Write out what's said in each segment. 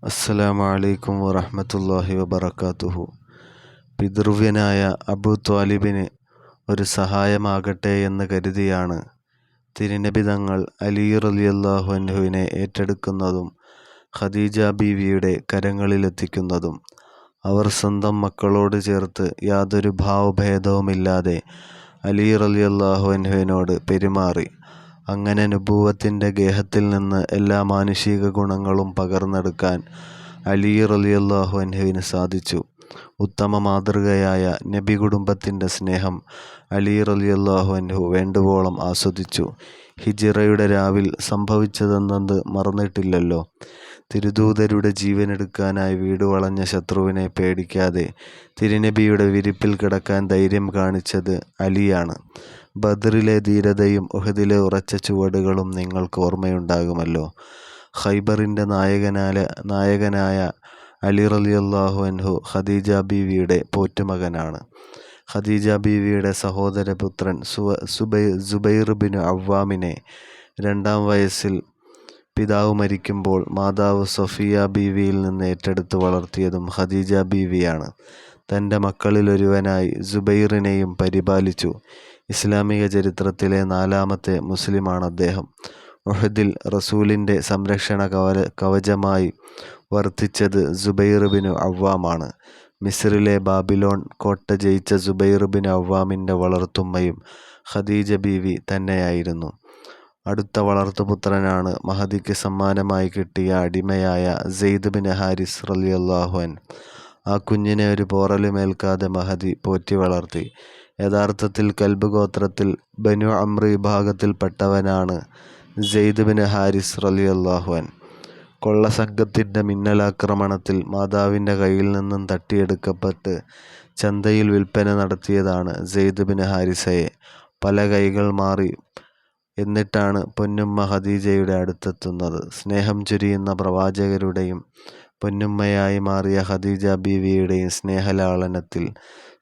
അസ്സലാമു അലൈക്കും വറഹ്മത്തുള്ളാഹി വബറകാതുഹു. പിതൃവ്യനായ അബൂ ത്വാലിബിന് ഒരു സഹായമാകട്ടെ എന്ന് കരുതിയാണ് തിരുനബി തങ്ങൾ അലി റളിയല്ലാഹു അൻഹുവിനെ ഏറ്റെടുക്കുന്നതും ഖദീജ ബീവിയുടെ കരങ്ങളിലെത്തിക്കുന്നതും. അവർ സ്വന്തം മക്കളോട് ചേർത്ത് യാതൊരു ഭാവഭേദവുമില്ലാതെ അലി റളിയല്ലാഹു അൻഹുവിനോട് പെരുമാറി. അങ്ങനെ നുബുവത്തിൻ്റെ ഗേഹത്തിൽ നിന്ന് എല്ലാ മാനുഷിക ഗുണങ്ങളും പകർന്നെടുക്കാൻ അലി റളിയല്ലാഹു അൻഹുവിന് സാധിച്ചു. ഉത്തമ മാതൃകയായ നബി കുടുംബത്തിൻ്റെ സ്നേഹം അലി റളിയല്ലാഹു അൻഹു വേണ്ടുവോളം ആസ്വദിച്ചു. ഹിജ്റയുടെ രാവിൽ സംഭവിച്ചതെന്നത് മറന്നിട്ടില്ലല്ലോ. തിരുദൂതരുടെ ജീവനെടുക്കാനായി വീട് വളഞ്ഞ ശത്രുവിനെ പേടിക്കാതെ തിരുനബിയുടെ വിരിപ്പിൽ കിടക്കാൻ ധൈര്യം കാണിച്ചത് അലിയാണ്. ബദറിലെ ധീരതയും ഉഹദിലെ ഉറച്ച ചുവടുകളും നിങ്ങൾക്ക് ഓർമ്മയുണ്ടാകുമല്ലോ. ഖൈബറിൻ്റെ നായകനായ അലി റളിയല്ലാഹു അൻഹു ഖദീജ ബീവിയുടെ പോറ്റുമകനാണ്. ഖദീജ ബീവിയുടെ സഹോദരപുത്രൻ സുബൈർ ബിനു അവ്വാമിനെ 2-ാം വയസ്സിൽ പിതാവ് മരിക്കുമ്പോൾ മാതാവ് സഫിയ ബീവിയിൽ നിന്ന് ഏറ്റെടുത്ത് വളർത്തിയതും ഖദീജ ബീവിയാണ്. തൻ്റെ മക്കളിലൊരുവനായി സുബൈറിനെയും പരിപാലിച്ചു. ഇസ്ലാമിക ചരിത്രത്തിലെ 4-ാമത്തെ മുസ്ലിമാണ് അദ്ദേഹം. ഉഹദിൽ റസൂലിൻ്റെ സംരക്ഷണ കവചമായി വർത്തിച്ചത് സുബൈർ ബിനു അവ്വാമാണ്. മിസ്രിലെ ബാബിലോൺ കോട്ട ജയിച്ച സുബൈർ ബിനു അവ്വാമിൻ്റെ വളർത്തുമ്മയും ഖദീജ ബീവി തന്നെയായിരുന്നു. അടുത്ത വളർത്തുപുത്രനാണ് മഹദിക്ക് സമ്മാനമായി കിട്ടിയ അടിമയായ സെയ്ദ് ബിൻ ഹാരിസ് റളിയല്ലാഹു അൻഹു. ആ കുഞ്ഞിനെ ഒരു പോറലുമേൽക്കാതെ മഹദി പോറ്റി വളർത്തി. യഥാർത്ഥത്തിൽ കൽബ് ഗോത്രത്തിൽ ബനു അമ്ർ വിഭാഗത്തിൽപ്പെട്ടവനാണ് സെയ്ദ് ബിൻ ഹാരിസ് റളിയല്ലാഹു അൻഹു. കൊള്ളസംഘത്തിൻ്റെ മിന്നലാക്രമണത്തിൽ മാതാവിൻ്റെ കയ്യിൽ നിന്നും തട്ടിയെടുക്കപ്പെട്ട് ചന്തയിൽ വിൽപ്പന നടത്തിയതാണ് സെയ്ദ് ബിൻ ഹാരിസയെ. പല കൈകൾ മാറി എന്നിട്ടാണ് പൊന്നുമ്മ ഖദീജയുടെ അടുത്തെത്തുന്നത്. സ്നേഹം ചൊരിയുന്ന പ്രവാചകരുടെയും പൊന്നുമ്മയായി മാറിയ ഖദീജ ബീവിയുടെയും സ്നേഹലാളനത്തിൽ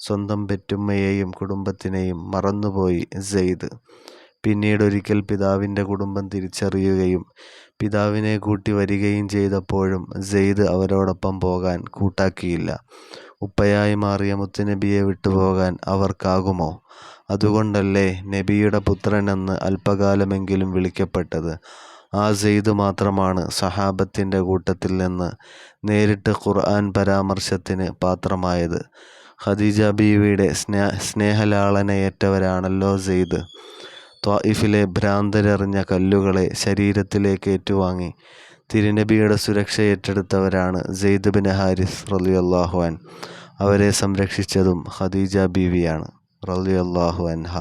സ്വന്തം പെറ്റുമ്മയെയും കുടുംബത്തിനെയും മറന്നുപോയി സെയ്ദ്. പിന്നീടൊരിക്കൽ പിതാവിൻ്റെ കുടുംബം തിരിച്ചറിയുകയും പിതാവിനെ കൂട്ടി വരികയും ചെയ്തപ്പോഴും സെയ്ദ് അവരോടൊപ്പം പോകാൻ കൂട്ടാക്കിയില്ല. ഉപ്പയായി മാറിയ മുത്തുനബിയെ വിട്ടുപോകാൻ അവർക്കാകുമോ? അതുകൊണ്ടല്ലേ നബിയുടെ പുത്രനെന്ന് അല്പകാലമെങ്കിലും വിളിക്കപ്പെട്ടത്. ആ സെയ്ദ് മാത്രമാണ് സഹാബത്തിൻ്റെ കൂട്ടത്തിൽ നിന്ന് നേരിട്ട് ഖുർആൻ പരാമർശത്തിന് പാത്രമായത്. ഖദീജ ബീവിയുടെ സ്നേഹലാളനയേറ്റവരാണല്ലോ സെയ്ദ്. ത്വായിഫിലെ ഭ്രാന്തരെറിഞ്ഞ കല്ലുകളെ ശരീരത്തിലേക്ക് ഏറ്റുവാങ്ങി തിരുനബിയുടെ സുരക്ഷ ഏറ്റെടുത്തവരാണ് സെയ്ദ് ബിൻ ഹാരിസ് റളിയല്ലാഹു അൻഹു. അവരെ സംരക്ഷിച്ചതും ഖദീജ ബീവിയാണ് റളിയല്ലാഹു അൻഹ.